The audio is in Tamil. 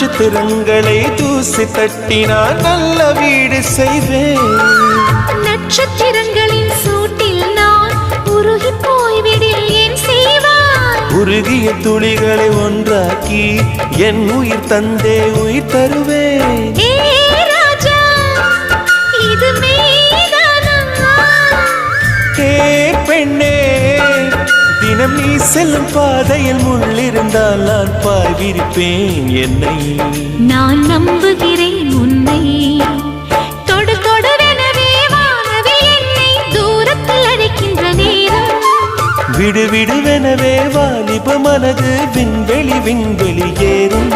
நட்சத்திரங்களை தூசி தட்டினால் நல்ல வீடு செய்வேன். நட்சத்திரங்களின் சூட்டில் நான் உருகி போய்விடில் ஏன் செய்வாய்? உருகிய துளிகளை ஒன்றாக்கி என் உயிர் தந்தே உயிர் தருவேன். ஏ ராஜா, இது மெய்தானா? ஏ பெண்ணே, தினம் நீ செல்லும் பாதையில் முள்ளிருந்தால் நான் பாய் விரிப்பேன் என்னை. நான் நம்புகிறேன் உன்னை. தொடு தொடுவெனவே வானவே என்னை தூரத்தில் அழைக்கின்ற நேரம். விடு விடுவெனவே வாலிப மனது விண்வெளி விண்வெளி ஏறும்.